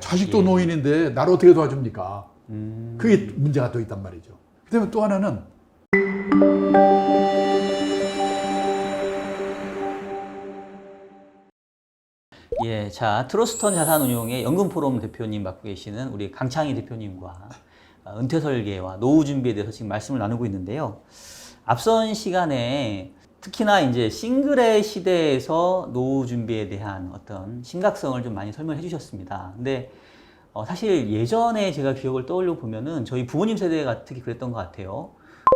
자식도 예. 노인인데 나를 어떻게 도와줍니까? 그게 문제가 또 있단 말이죠. 그다음에 또 하나는 예, 자, 트러스턴 자산운용의 연금포럼 대표님 맡고 계시는 우리 강창희 대표님과 은퇴 설계와 노후 준비에 대해서 지금 말씀을 나누고 있는데요. 앞선 시간에 특히나 이제 싱글의 시대에서 노후 준비에 대한 어떤 심각성을 좀 많이 설명해 주셨습니다. 근데 사실 예전에 제가 기억을 떠올려 보면은 저희 부모님 세대가 특히 그랬던 것 같아요.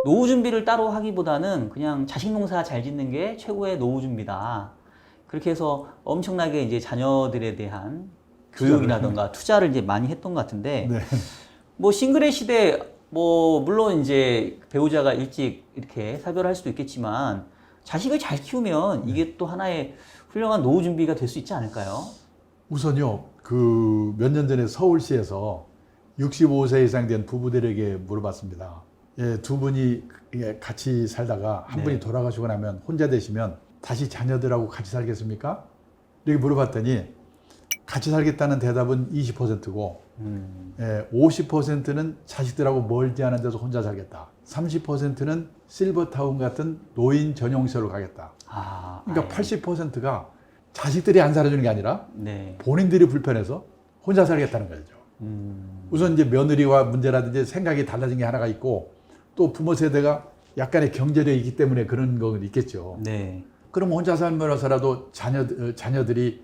노후 준비를 따로 하기보다는 그냥 자식 농사 잘 짓는 게 최고의 노후 준비다. 그렇게 해서 엄청나게 이제 자녀들에 대한 교육이라던가 투자를 이제 많이 했던 것 같은데, 네. 뭐 싱글의 시대, 뭐 물론 이제 배우자가 일찍 이렇게 사별할 수도 있겠지만 자식을 잘 키우면 이게 또 하나의 훌륭한 노후 준비가 될 수 있지 않을까요? 우선요, 그 몇 년 전에 서울시에서 65세 이상 된 부부들에게 물어봤습니다. 예, 두 분이 같이 살다가 한 네. 분이 돌아가시고 나면 혼자 되시면 다시 자녀들하고 같이 살겠습니까? 이렇게 물어봤더니 같이 살겠다는 대답은 20%고 50%는 자식들하고 멀지 않은 데서 혼자 살겠다. 30%는 실버타운 같은 노인 전용시설로 가겠다. 그러니까 80%가 자식들이 안 살아주는 게 아니라 네. 본인들이 불편해서 혼자 살겠다는 거죠. 우선 이제 며느리와 문제라든지 생각이 달라진 게 하나가 있고 또 부모 세대가 약간의 경제력이 있기 때문에 그런 건 있겠죠. 네. 그럼 혼자 살면서라도 자녀들이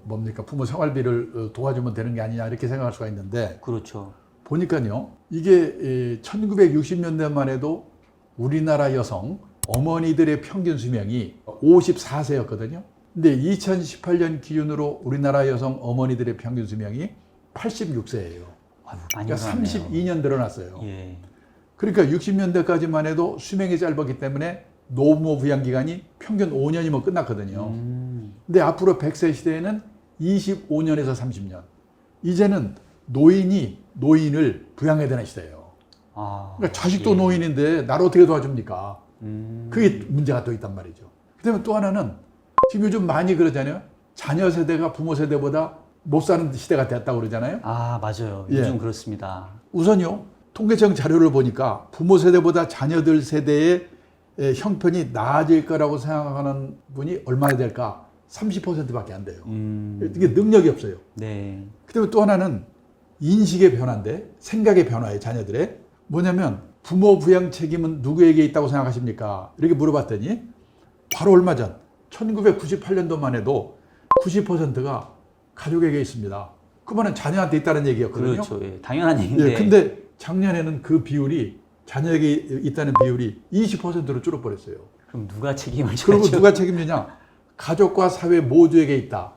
뭡니까 부모 생활비를 도와주면 되는 게 아니냐 이렇게 생각할 수가 있는데 그렇죠. 보니까요 이게 1960년대만 해도 우리나라 여성 어머니들의 평균 수명이 54세였거든요. 근데 2018년 기준으로 우리나라 여성 어머니들의 평균 수명이 86세예요. 많이 그러니까 32년 늘어났어요. 예. 그러니까 60년대까지만 해도 수명이 짧았기 때문에 노무 부양 기간이 평균 5년이면 끝났거든요. 근데 앞으로 100세 시대에는 25년에서 30년. 이제는 노인을 부양해야 되는 시대예요. 그러니까 자식도 예. 노인인데 나를 어떻게 도와줍니까? 그게 문제가 또 있단 말이죠. 그다음에 또 하나는 지금 요즘 많이 그러잖아요. 자녀 세대가 부모 세대보다 못 사는 시대가 됐다고 그러잖아요. 맞아요. 요즘 그렇습니다. 우선요. 통계청 자료를 보니까 부모 세대보다 자녀들 세대의 형편이 나아질 거라고 생각하는 분이 얼마나 될까? 30%밖에 안 돼요. 이게 능력이 없어요. 네. 그다음에 또 하나는 인식의 변화인데 생각의 변화예요. 자녀들의. 뭐냐면 부모 부양 책임은 누구에게 있다고 생각하십니까? 이렇게 물어봤더니 바로 얼마 전 1998년도만 해도 90%가 가족에게 있습니다. 그 말은 자녀한테 있다는 얘기였거든요. 그렇죠. 예. 당연한 얘기인데. 근데 작년에는 그 비율이 자녀에게 있다는 비율이 20%로 줄어버렸어요. 그럼 누가 책임을 져야죠? 그리고 누가 책임지냐? 가족과 사회 모두에게 있다.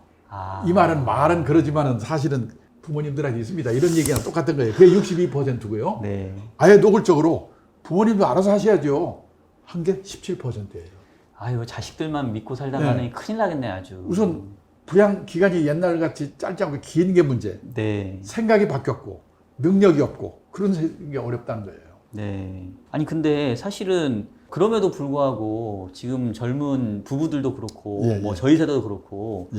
이 말은 그러지만은 사실은 부모님들한테 있습니다. 이런 얘기랑 똑같은 거예요. 그게 62%고요. 네. 아예 노골적으로 부모님도 알아서 하셔야죠. 한 게 17%예요. 아유, 자식들만 믿고 살다가는 큰일 나겠네, 아주. 우선 부양 기간이 옛날같이 짧지 않고 긴 게 문제. 네. 생각이 바뀌었고 능력이 없고 그런 게 어렵다는 거예요. 네. 아니, 근데 사실은 그럼에도 불구하고 지금 젊은 부부들도 그렇고, 뭐 저희 세대도 그렇고,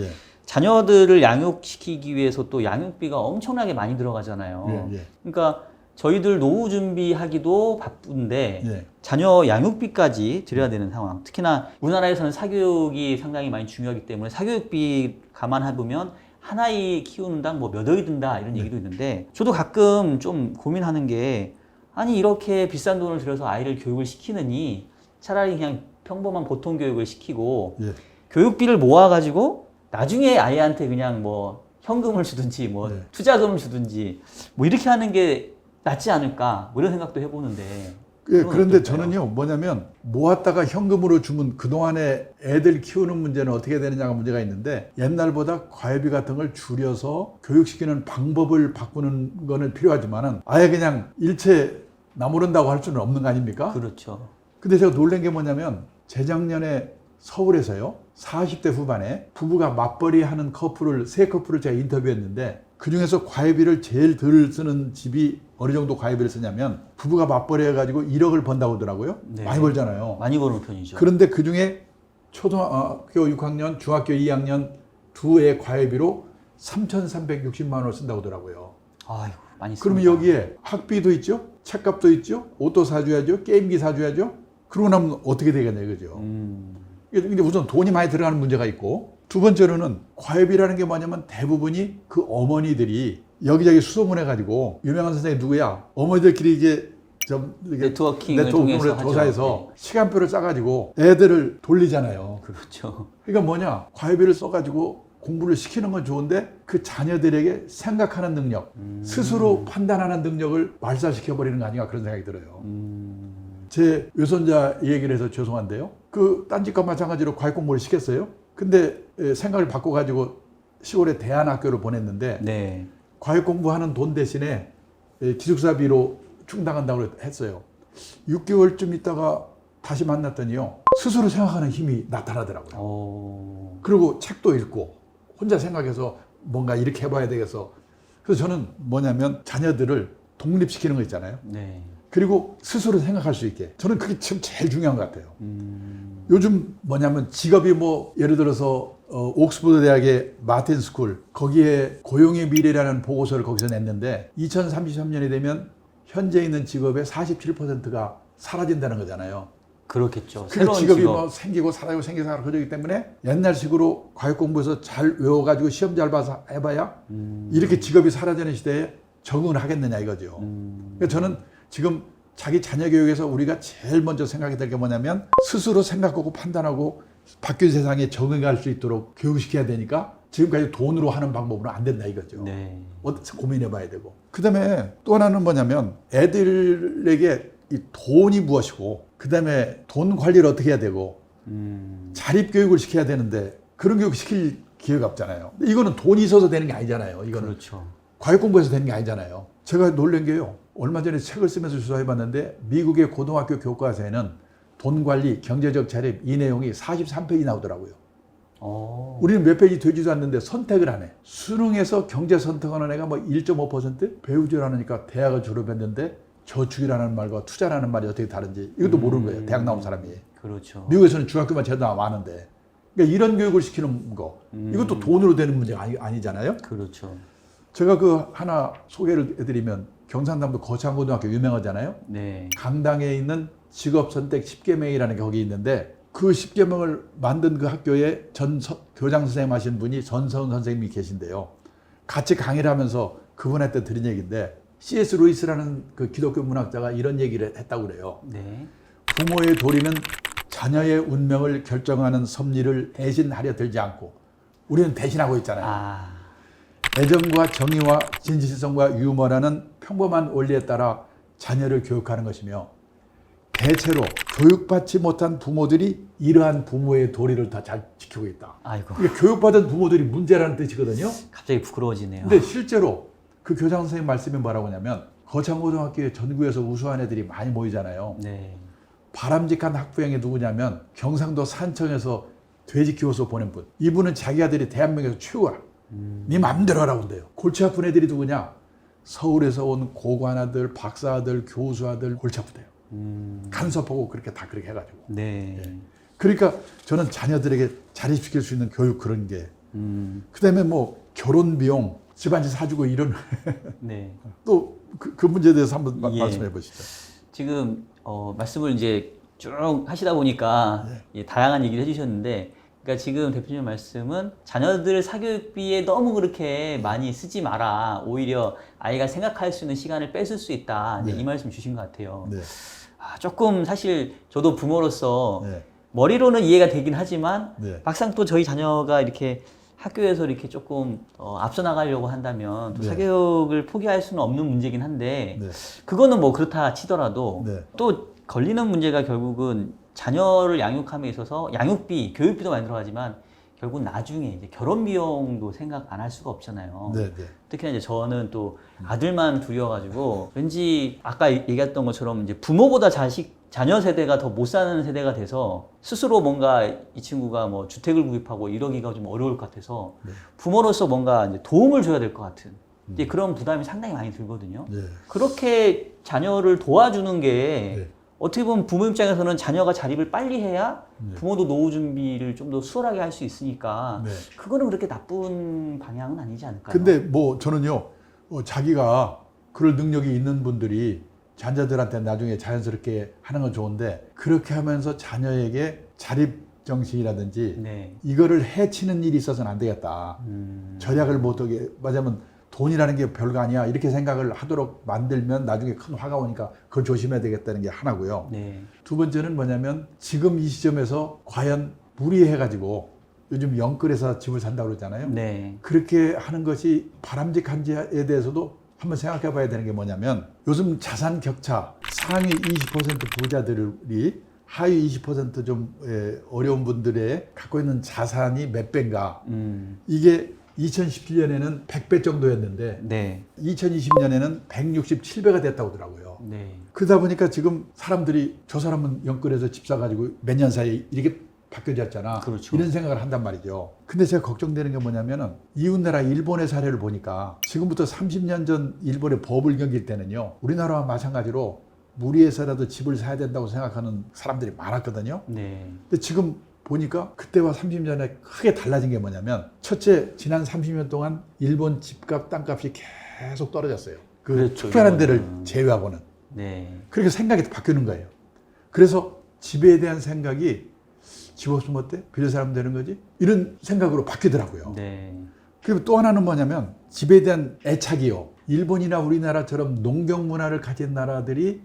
자녀들을 양육시키기 위해서 또 양육비가 엄청나게 많이 들어가잖아요. 그러니까 저희들 노후 준비하기도 바쁜데 자녀 양육비까지 들여야 되는 상황. 특히나 우리나라에서는 사교육이 상당히 많이 중요하기 때문에 사교육비 감안해보면 한 아이 키우는당 뭐 몇 억이 든다 이런 얘기도 있는데 저도 가끔 좀 고민하는 게 아니 이렇게 비싼 돈을 들여서 아이를 교육을 시키느니 차라리 그냥 평범한 보통 교육을 시키고 교육비를 모아가지고 나중에 아이한테 그냥 뭐 현금을 주든지 뭐 투자금을 주든지 뭐 이렇게 하는 게 낫지 않을까 뭐 이런 생각도 해보는데 그런데 저는요 뭐냐면 모았다가 현금으로 주면 그동안에 애들 키우는 문제는 어떻게 되느냐가 문제가 있는데 옛날보다 과외비 같은 걸 줄여서 교육시키는 방법을 바꾸는 거는 필요하지만은 아예 그냥 일체 나무른다고 할 수는 없는 거 아닙니까? 그렇죠. 근데 제가 놀란 게 뭐냐면 재작년에 서울에서요 40대 후반에 부부가 맞벌이 하는 세 커플을 제가 인터뷰했는데 그 중에서 과외비를 제일 덜 쓰는 집이 어느 정도 과외비를 쓰냐면 부부가 맞벌이 해가지고 1억을 번다고 하더라고요. 많이 벌잖아요. 많이 버는 편이죠. 그런데 그 중에 초등학교 6학년, 중학교 2학년 두 애 과외비로 3,360만 원을 쓴다고 하더라고요. 아이고, 많이 씁니다. 그러면 여기에 학비도 있죠, 책값도 있죠, 옷도 사줘야죠, 게임기 사줘야죠. 그러고 나면 어떻게 되겠냐 이거죠. 근데 우선 돈이 많이 들어가는 문제가 있고, 두 번째로는 과외비라는 게 뭐냐면 대부분이 그 어머니들이 여기저기 수소문해가지고 유명한 선생님이 누구야? 어머니들끼리 이게 좀 네트워킹을 통해서 조사해서 시간표를 짜가지고 애들을 돌리잖아요. 그렇죠. 그러니까 뭐냐? 과외비를 써가지고 공부를 시키는 건 좋은데 그 자녀들에게 생각하는 능력, 스스로 판단하는 능력을 말살시켜버리는 거 아닌가 그런 생각이 들어요. 제 외손자 얘기를 해서 죄송한데요. 그 딴짓과 마찬가지로 과외 공부를 시켰어요. 근데 생각을 바꿔가지고 시골에 대안학교를 보냈는데 네. 과외 공부하는 돈 대신에 기숙사비로 충당한다고 했어요. 6개월쯤 있다가 다시 만났더니요. 스스로 생각하는 힘이 나타나더라고요. 그리고 책도 읽고 혼자 생각해서 뭔가 이렇게 해봐야 되겠어. 그래서 저는 뭐냐면 자녀들을 독립시키는 거 있잖아요. 네. 그리고 스스로 생각할 수 있게. 저는 그게 지금 제일 중요한 것 같아요. 요즘 뭐냐면 직업이 뭐 예를 들어서 옥스퍼드 대학의 마틴 스쿨 거기에 고용의 미래라는 보고서를 거기서 냈는데 2033년이 되면 현재 있는 직업의 47%가 사라진다는 거잖아요. 그렇겠죠. 그 새로운 직업이 직업. 뭐 생기고 사라지고 생기고 사라지고 그러기 때문에 옛날식으로 과외 공부해서 잘 외워가지고 시험 잘 봐서 해봐야 이렇게 직업이 사라지는 시대에 적응을 하겠느냐 이거죠. 그러니까 저는 지금 자기 자녀 교육에서 우리가 제일 먼저 생각해야 될 게 뭐냐면 스스로 생각하고 판단하고 바뀐 세상에 적응할 수 있도록 교육시켜야 되니까 지금까지 돈으로 하는 방법으로 안 된다 이거죠. 네. 고민해 봐야 되고. 그 다음에 또 하나는 뭐냐면 애들에게 이 돈이 무엇이고 그 다음에 돈 관리를 어떻게 해야 되고 자립교육을 시켜야 되는데 그런 교육 시킬 기회가 없잖아요. 이거는 돈이 있어서 되는 게 아니잖아요. 이거는 그렇죠. 과외 공부해서 되는 게 아니잖아요. 제가 놀란 게요. 얼마 전에 책을 쓰면서 조사해봤는데 미국의 고등학교 교과서에는 돈 관리, 경제적 자립 이 내용이 43페이지 나오더라고요. 우리는 몇 페이지 되지도 않는데 선택을 안 해. 수능에서 경제 선택하는 애가 뭐 1.5% 배우질 않으니까 대학을 졸업했는데 저축이라는 말과 투자라는 말이 어떻게 다른지 이것도 모르는 거예요. 대학 나온 사람이. 그렇죠. 미국에서는 중학교만 제대로 많은데. 그러니까 이런 교육을 시키는 거 이것도 돈으로 되는 문제가 아니잖아요. 그렇죠. 제가 그 하나 소개를 해드리면 경상남도 거창고등학교 유명하잖아요. 네. 강당에 있는 직업선택 10계명이라는 게 거기 있는데 그 10계명을 만든 그 학교에 교장 선생님 하신 분이 전서은 선생님이 계신데요. 같이 강의를 하면서 그분한테 드린 얘기인데 C.S. 루이스라는 그 기독교 문학자가 이런 얘기를 했다고 그래요. 네. 부모의 도리는 자녀의 운명을 결정하는 섭리를 대신하려 들지 않고 우리는 대신하고 있잖아요. 애정과 정의와 진실성과 유머라는 평범한 원리에 따라 자녀를 교육하는 것이며 대체로 교육받지 못한 부모들이 이러한 부모의 도리를 다 잘 지키고 있다. 아이고. 그러니까 교육받은 부모들이 문제라는 뜻이거든요. 갑자기 부끄러워지네요. 근데 실제로 그 교장 선생님 말씀이 뭐라고 하냐면 거창고등학교에 전국에서 우수한 애들이 많이 모이잖아요. 네. 바람직한 학부형이 누구냐면 경상도 산청에서 돼지 키워서 보낸 분. 이분은 자기 아들이 대한민국에서 최고야. 네 맘대로 하라고 한대요. 골치 아픈 애들이 누구냐? 서울에서 온 고관 아들, 박사 아들, 교수 아들 골치 아프대요. 간섭하고 그렇게 다 그렇게 해가지고. 네. 예. 그러니까 저는 자녀들에게 자립시킬 수 있는 교육 그런 게. 그다음에 뭐 결혼 비용, 집안일 사주고 이런. 네. 또 그 문제에 대해서 한번 예. 말씀해 보시죠. 지금 말씀을 이제 쭉 하시다 보니까 다양한 얘기를 해주셨는데, 그러니까 지금 대표님 말씀은 자녀들 사교육비에 너무 그렇게 많이 쓰지 마라. 오히려 아이가 생각할 수 있는 시간을 뺏을 수 있다. 네. 이 말씀 주신 것 같아요. 네. 조금 사실 저도 부모로서 네. 머리로는 이해가 되긴 하지만 네. 막상 또 저희 자녀가 이렇게 학교에서 이렇게 조금 앞서 나가려고 한다면 또 네. 사교육을 포기할 수는 없는 문제긴 한데 네. 그거는 뭐 그렇다 치더라도 네. 또 걸리는 문제가 결국은 자녀를 양육함에 있어서 양육비, 교육비도 많이 들어가지만 결국 나중에 이제 결혼 비용도 생각 안 할 수가 없잖아요. 네. 네. 특히나 이제 저는 또 아들만 둘이어가지고 왠지 아까 얘기했던 것처럼 이제 부모보다 자녀 세대가 더 못 사는 세대가 돼서 스스로 뭔가 이 친구가 뭐 주택을 구입하고 이러기가 좀 어려울 것 같아서 부모로서 뭔가 이제 도움을 줘야 될 것 같은 이제 그런 부담이 상당히 많이 들거든요. 네. 그렇게 자녀를 도와주는 게 네. 어떻게 보면 부모 입장에서는 자녀가 자립을 빨리 해야 부모도 노후 준비를 좀 더 수월하게 할 수 있으니까 네. 그거는 그렇게 나쁜 방향은 아니지 않을까요? 근데 뭐 저는요, 자기가 그럴 능력이 있는 분들이 자녀들한테 나중에 자연스럽게 하는 건 좋은데 그렇게 하면서 자녀에게 자립 정신이라든지 네. 이거를 해치는 일이 있어서는 안 되겠다. 절약을 못하게, 맞으면 돈이라는 게 별거 아니야 이렇게 생각을 하도록 만들면 나중에 큰 화가 오니까 그걸 조심해야 되겠다는 게 하나고요. 네. 두 번째는 뭐냐면 지금 이 시점에서 과연 무리해가지고 요즘 영끌에서 집을 산다고 그러잖아요. 네. 그렇게 하는 것이 바람직한지에 대해서도 한번 생각해 봐야 되는 게 뭐냐면 요즘 자산 격차, 상위 20% 부자들이 하위 20% 어려운 분들의 갖고 있는 자산이 몇 배인가. 이게 2017년에는 100배 정도였는데 네. 2020년에는 167배가 됐다고 하더라고요. 네. 그러다 보니까 지금 사람들이 저 사람은 영끌에서 집 사가지고 몇 년 사이에 이렇게 바뀌어졌잖아. 그렇죠. 이런 생각을 한단 말이죠. 근데 제가 걱정되는 게 뭐냐면은 이웃나라 일본의 사례를 보니까 지금부터 30년 전 일본의 법을 경길 때는요. 우리나라와 마찬가지로 무리해서라도 집을 사야 된다고 생각하는 사람들이 많았거든요. 네. 근데 지금 보니까 그때와 30년 전에 크게 달라진 게 뭐냐면 첫째, 지난 30년 동안 일본 집값, 땅값이 계속 떨어졌어요. 그 그렇죠, 특별한 데를 일본은. 제외하고는. 네. 그렇게 생각이 바뀌는 거예요. 그래서 집에 대한 생각이 집 없으면 어때? 빌려 살면 되는 거지? 이런 생각으로 바뀌더라고요. 네. 그리고 또 하나는 뭐냐면 집에 대한 애착이요. 일본이나 우리나라처럼 농경 문화를 가진 나라들이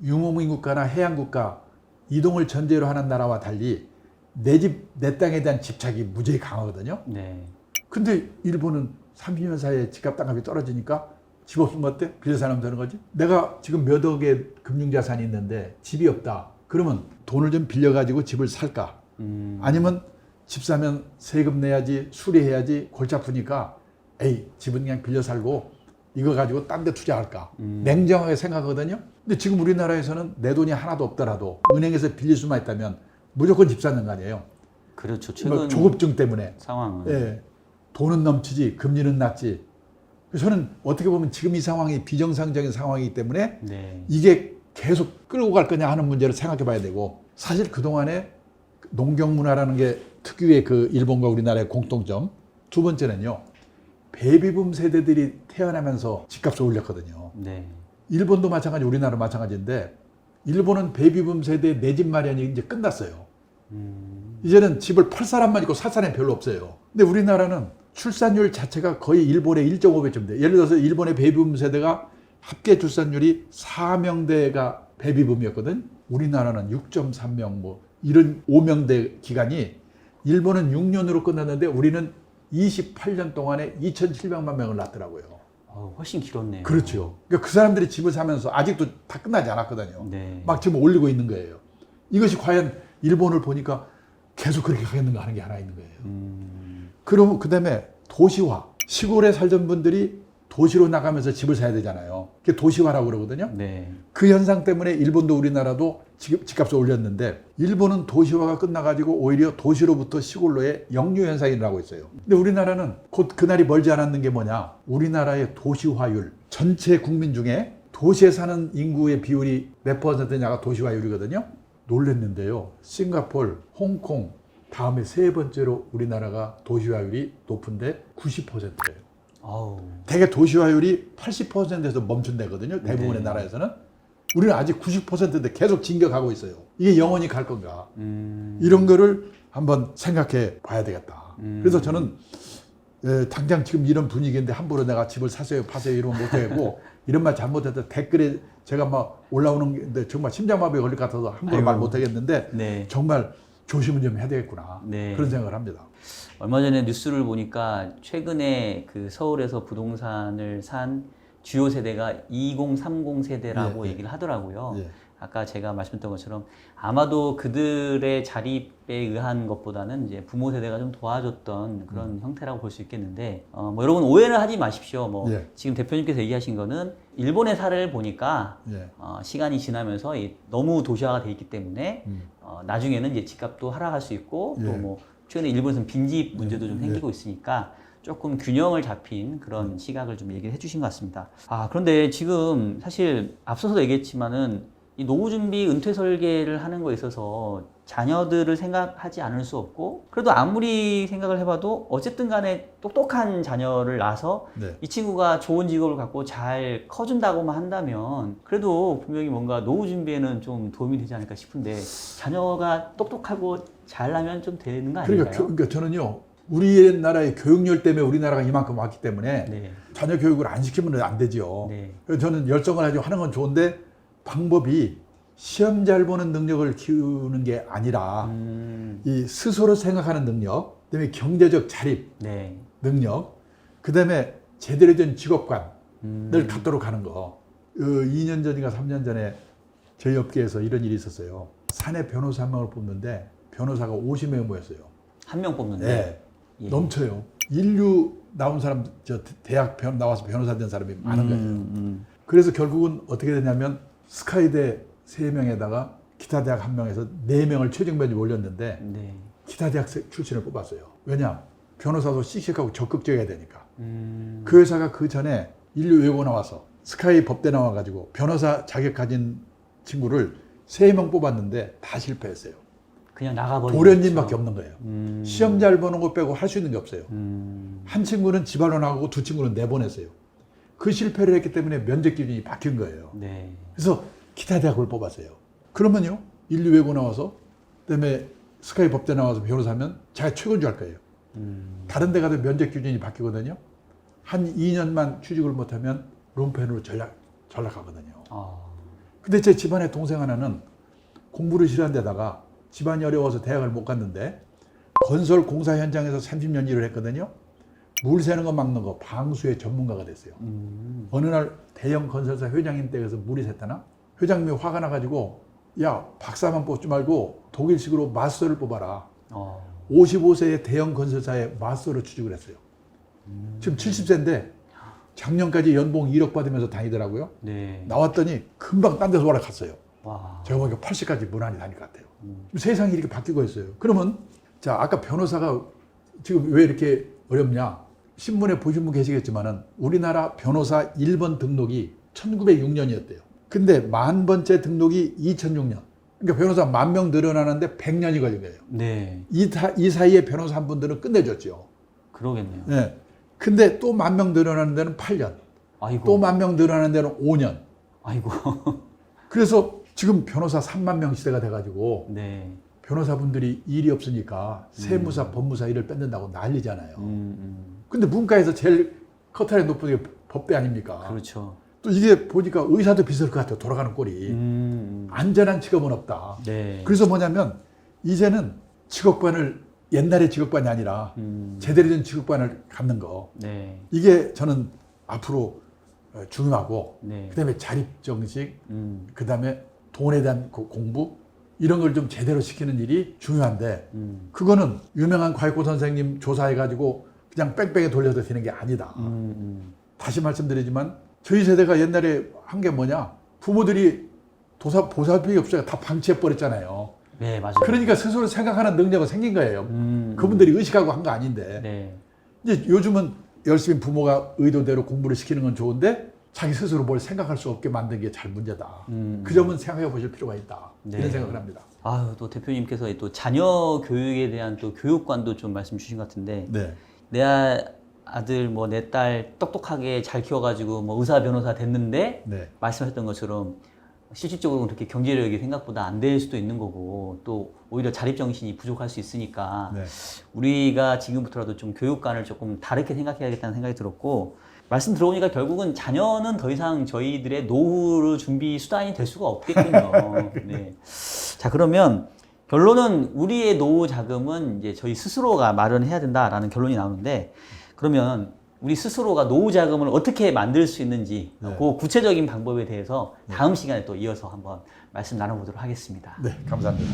유목민 국가나 해양 국가 이동을 전제로 하는 나라와 달리 내 집, 내 땅에 대한 집착이 무지하게 강하거든요. 네. 근데 일본은 30년 사이에 집값 땅값이 떨어지니까 집 없으면 어때? 빌려 살면 되는 거지? 내가 지금 몇 억의 금융자산이 있는데 집이 없다. 그러면 돈을 좀 빌려가지고 집을 살까? 아니면 집 사면 세금 내야지, 수리해야지, 골치 아프니까 에이, 집은 그냥 빌려 살고 이거 가지고 딴 데 투자할까? 냉정하게 생각하거든요. 근데 지금 우리나라에서는 내 돈이 하나도 없더라도 은행에서 빌릴 수만 있다면 무조건 집 사는 거 아니에요. 그렇죠. 뭐 최근 조급증 때문에. 상황은. 예, 돈은 넘치지 금리는 낮지. 그래서 저는 어떻게 보면 지금 이 상황이 비정상적인 상황이기 때문에 네. 이게 계속 끌고 갈 거냐 하는 문제를 생각해 봐야 되고 사실 그동안에 농경 문화라는 게 특유의 그 일본과 우리나라의 공통점. 두 번째는요. 베이비붐 세대들이 태어나면서 집값을 올렸거든요. 네. 일본도 마찬가지, 우리나라 마찬가지인데 일본은 베이비붐 세대의 내 집 마련이 이제 끝났어요. 이제는 집을 팔 사람만 있고 살 사람이 별로 없어요. 근데 우리나라는 출산율 자체가 거의 일본의 1.5배쯤 돼요. 예를 들어서 일본의 베이비붐 세대가 합계 출산율이 4명대가 베이비붐이었거든. 우리나라는 6.3명 뭐 이런 5명대 기간이 일본은 6년으로 끝났는데 우리는 28년 동안에 2,700만 명을 낳더라고요. 훨씬 길었네요. 그렇죠. 그러니까 그 사람들이 집을 사면서 아직도 다 끝나지 않았거든요. 네. 막 지금 올리고 있는 거예요. 이것이 과연 일본을 보니까 계속 그렇게 가겠는가 하는 게 하나 있는 거예요. 그럼 그다음에 도시화. 시골에 살던 분들이 도시로 나가면서 집을 사야 되잖아요. 그게 도시화라고 그러거든요. 네. 그 현상 때문에 일본도 우리나라도 집값을 올렸는데 일본은 도시화가 끝나가지고 오히려 도시로부터 시골로의 역류 현상이 일어나고 있어요. 근데 우리나라는 곧 그날이 멀지 않았는 게 뭐냐. 우리나라의 도시화율. 전체 국민 중에 도시에 사는 인구의 비율이 몇 퍼센트냐가 도시화율이거든요. 놀랬는데요. 싱가포르, 홍콩 다음에 세 번째로 우리나라가 도시화율이 높은데 90%예요. 아우. 대개 도시화율이 80%에서 멈춘다거든요. 대부분의 네. 나라에서는. 우리는 아직 90%인데 계속 진격하고 있어요. 이게 영원히 갈 건가. 이런 거를 한번 생각해 봐야 되겠다. 그래서 저는 당장 지금 이런 분위기인데 함부로 내가 집을 사세요 파세요 이러면 못하고 이런 말 잘못했다 댓글에 제가 막 올라오는 게 정말 심장마비에 걸릴 것 같아서 함부로 아이고. 말 못하겠는데 네. 정말 조심은 좀 해야 되겠구나. 네. 그런 생각을 합니다. 얼마 전에 뉴스를 보니까 최근에 그 서울에서 부동산을 산 주요 세대가 2030 세대라고 예, 예. 얘기를 하더라고요. 예. 아까 제가 말씀드렸던 것처럼 아마도 그들의 자립에 의한 것보다는 이제 부모 세대가 좀 도와줬던 그런 형태라고 볼 수 있겠는데, 뭐 여러분 오해를 하지 마십시오. 뭐 예. 지금 대표님께서 얘기하신 거는 일본의 사례를 보니까 예. 시간이 지나면서 너무 도시화가 돼 있기 때문에 나중에는 이제 집값도 하락할 수 있고 예. 또 뭐 최근에 일본에서는 빈집 문제도 좀 생기고 있으니까 조금 균형을 잡힌 그런 시각을 좀 얘기를 해주신 것 같습니다. 그런데 지금 사실 앞서서 얘기했지만은 이 노후 준비 은퇴 설계를 하는 거에 있어서 자녀들을 생각하지 않을 수 없고, 그래도 아무리 생각을 해봐도 어쨌든 간에 똑똑한 자녀를 낳아서 네. 이 친구가 좋은 직업을 갖고 잘 커준다고만 한다면 그래도 분명히 뭔가 노후 준비에는 좀 도움이 되지 않을까 싶은데, 자녀가 똑똑하고 잘나면 좀 되는 거 아닌가요? 그러니까 저는요, 우리나라의 교육열 때문에 우리나라가 이만큼 왔기 때문에 네. 자녀 교육을 안 시키면 안 되죠. 네. 그래서 저는 열정을 가지고 하는 건 좋은데, 방법이 시험 잘 보는 능력을 키우는 게 아니라 이 스스로 생각하는 능력, 그다음에 경제적 자립 네. 능력, 그다음에 제대로 된 직업관을 갖도록 하는 거. 2년 전인가 3년 전에 저희 업계에서 이런 일이 있었어요. 사내 변호사 한 명을 뽑는데 변호사가 50명이 모였어요. 한 명 뽑는데. 네. 예. 넘쳐요. 인류 나온 사람, 저 대학 나와서 변호사 된 사람이 많은 거예요. 그래서 결국은 어떻게 되냐면 스카이대 3명에다가 기타 대학 1명에서 4명을 최종 면접 올렸는데 네. 기타 대학 출신을 뽑았어요. 왜냐? 변호사도 씩씩하고 적극적이어야 되니까. 그 회사가 그 전에 인류 외고 나와서 스카이 법대 나와가지고 변호사 자격 가진 친구를 3명 뽑았는데 다 실패했어요. 그냥 나가버리죠. 도련님밖에 없는 거예요. 시험 잘 보는 거 빼고 할 수 있는 게 없어요. 한 친구는 지발로 나가고 두 친구는 내보냈어요. 그 실패를 했기 때문에 면접 기준이 바뀐 거예요. 네. 그래서 기타 대학을 뽑았어요. 그러면요, 인류 외고 나와서, 그다음에 스카이 법대 나와서 변호사면 자기가 최고인 줄 알 거예요. 다른 데 가도 면접 기준이 바뀌거든요. 한 2년만 취직을 못하면 롬펜으로 전락하거든요. 근데 제 집안의 동생 하나는 공부를 싫어한 데다가 집안이 어려워서 대학을 못 갔는데 건설 공사 현장에서 30년 일을 했거든요. 물 새는 거 막는 거 방수의 전문가가 됐어요. 어느 날 대형 건설사 회장님 댁에서 물이 샜다나? 회장님이 화가 나가지고, 야, 박사만 뽑지 말고 독일식으로 마스터를 뽑아라. 55세의 대형 건설사에 마스터로 취직을 했어요. 지금 70세인데 작년까지 연봉 1억 받으면서 다니더라고요. 네. 나왔더니 금방 딴 데서 올라갔어요. 와. 제가 보니까 80까지 무난히 다닐 것 같아요. 세상이 이렇게 바뀌고 있어요. 그러면 자, 아까 변호사가 지금 왜 이렇게 어렵냐? 신문에 보신 분 계시겠지만은 우리나라 변호사 1번 등록이 1906년이었대요. 근데 10,000번째 등록이 2006년. 그러니까 변호사 10,000명 늘어나는데 100년이 걸린 거예요. 네. 이 사이에 변호사 한 분들은 끝내줬죠. 그러겠네요. 네. 근데 또 10,000명 늘어나는 데는 8년. 아이고. 또 10,000명 늘어나는 데는 5년. 아이고. 그래서 지금 변호사 3만 명 시대가 돼가지고 네. 변호사분들이 일이 없으니까 세무사, 법무사 일을 뺏는다고 난리잖아요. 근데 문과에서 제일 커트라인 높은 게 법대 아닙니까? 그렇죠. 또 이게 보니까 의사도 비슷할 것 같아요. 돌아가는 꼴이. 안전한 직업은 없다. 네. 그래서 뭐냐면 이제는 직업관을, 옛날의 직업관이 아니라 제대로 된 직업관을 갖는 거. 네. 이게 저는 앞으로 중요하고, 네. 그다음에 자립정식, 그다음에 돈에 대한 공부, 이런 걸 좀 제대로 시키는 일이 중요한데, 그거는 유명한 과외고 선생님 조사해가지고 그냥 뺑뺑이 돌려도 되는 게 아니다. 다시 말씀드리지만 저희 세대가 옛날에 한 게 뭐냐, 부모들이 보살핌이 없어요. 다 방치해버렸잖아요. 네, 맞아요. 그러니까 스스로 생각하는 능력은 생긴 거예요. 그분들이 의식하고 한 거 아닌데. 네. 이제 요즘은 열심히 부모가 의도대로 공부를 시키는 건 좋은데 자기 스스로 뭘 생각할 수 없게 만든 게 잘 문제다. 그 점은 생각해 보실 필요가 있다. 네. 이런 생각을 합니다. 아유, 또 대표님께서 또 자녀 교육에 대한 또 교육관도 좀 말씀 주신 것 같은데, 네. 내 아들 뭐 내 딸 똑똑하게 잘 키워가지고 뭐 의사 변호사 됐는데, 네. 말씀하셨던 것처럼 실질적으로 그렇게 경제력이 생각보다 안 될 수도 있는 거고, 또 오히려 자립정신이 부족할 수 있으니까 네. 우리가 지금부터라도 좀 교육관을 조금 다르게 생각해야겠다는 생각이 들었고, 말씀 들어보니까 결국은 자녀는 더 이상 저희들의 노후 준비 수단이 될 수가 없겠군요. 네. 자, 그러면 결론은 우리의 노후 자금은 이제 저희 스스로가 마련해야 된다라는 결론이 나오는데, 그러면 우리 스스로가 노후 자금을 어떻게 만들 수 있는지, 네. 그 구체적인 방법에 대해서 다음 시간에 또 이어서 한번 말씀 나눠보도록 하겠습니다. 네, 감사합니다.